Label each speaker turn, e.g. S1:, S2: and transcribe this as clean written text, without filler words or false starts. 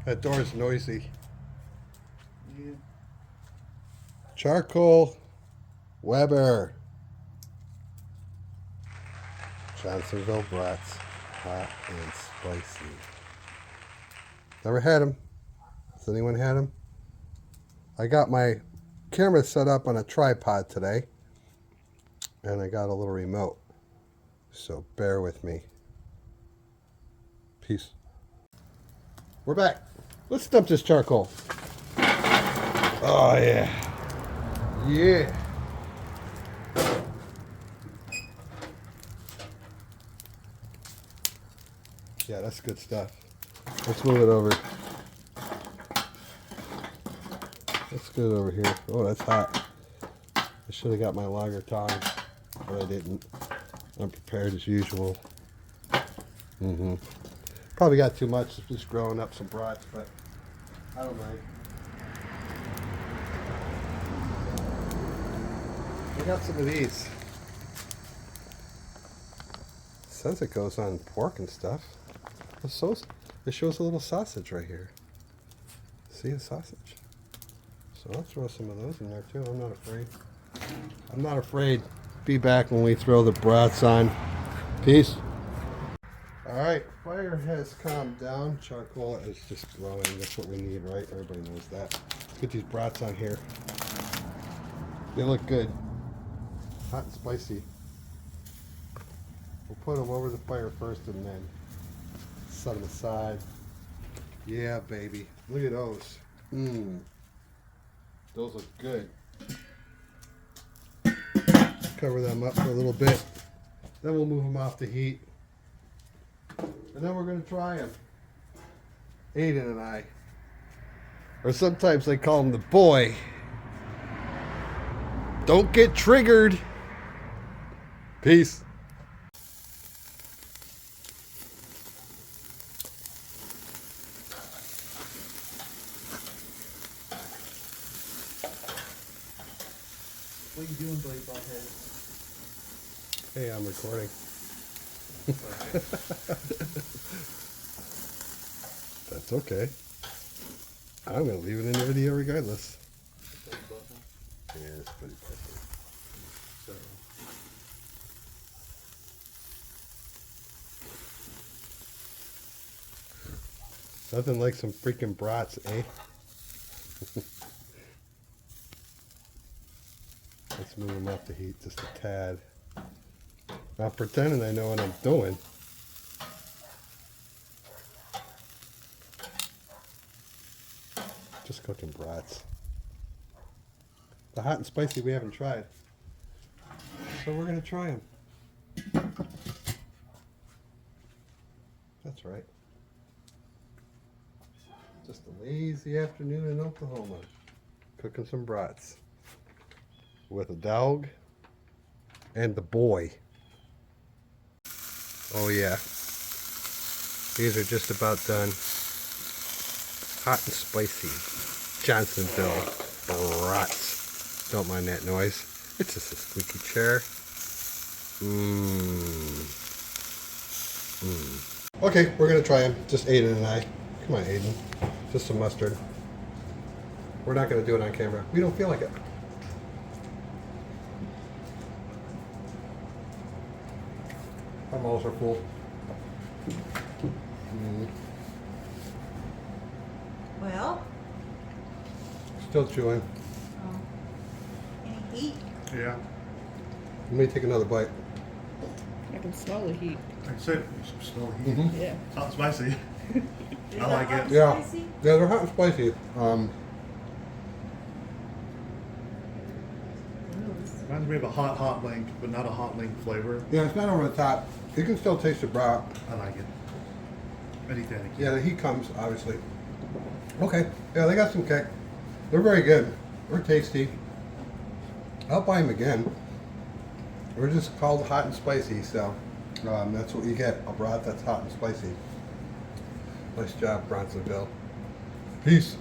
S1: That door's noisy.
S2: Yeah.
S1: Charcoal Weber. Johnsonville Brats. Hot and spicy. Never had them. Has anyone had them? I got my camera set up on a tripod today. And I got a little remote. So bear with me. Peace. We're back. Let's dump this charcoal. Oh, yeah. Yeah. Yeah, that's good stuff. Let's move it over. Let's get it over here. Oh, that's hot. I should have got my lager tongs, but I didn't. I'm prepared as usual. Probably got too much, just growing up some brats, but I don't mind. I got some of these. It says it goes on pork and stuff. It shows a little sausage right here. See the sausage? So I'll throw some of those in there too. I'm not afraid. I'm not afraid. Be back when we throw the brats on. Peace. Alright, fire has calmed down. Charcoal is just glowing. That's what we need, right? Everybody knows that. Let's get these brats on here. They look good. Hot and spicy. We'll put them over the fire first and then set them aside. Yeah, baby. Look at those. Those look good. Cover them up for a little bit. Then we'll move them off the heat. And then we're going to try them. Aiden and I. Or sometimes they call him the boy. Don't get triggered. Peace.
S2: What are you doing, Billy Butthead?
S1: Hey, I'm recording. That's okay. I'm going to leave it in the video regardless. Yeah, it's pretty perfect. So. Nothing like some freaking brats, eh? Let's move them off the heat just a tad. Not pretending I know what I'm doing. Just cooking brats. The hot and spicy we haven't tried. So we're going to try them. That's right. Just a lazy afternoon in Oklahoma. Cooking some brats. With a dog and the boy. Oh yeah. These are just about done. Hot and spicy. Johnsonville Brats. Don't mind that noise. It's just a squeaky chair. Okay, we're gonna try them. Just Aiden and I. Come on, Aiden. Just some mustard. We're not gonna do it on camera. We don't feel like it. My mouths are full.
S3: Well,
S1: Still chewing.
S3: any heat?
S2: Yeah.
S1: Let me take another bite.
S4: I can smell the heat.
S2: Like I said, you should smell the heat.
S4: Yeah.
S2: It's hot and spicy.
S3: Is
S2: I
S3: that
S2: like
S3: hot
S2: it.
S3: and
S1: Yeah.
S3: spicy?
S1: Yeah, they're hot and spicy.
S2: Reminds me of a hot link, but not a hot link flavor.
S1: Yeah, it's not over the top. You can still taste the brat.
S2: I like it. Anything.
S1: Yeah, the heat comes, obviously. Okay. Yeah, they got some kick. They're very good. They're tasty. I'll buy them again. We're just called hot and spicy, so that's what you get. A brat that's hot and spicy. Nice job, Johnsonville. Peace.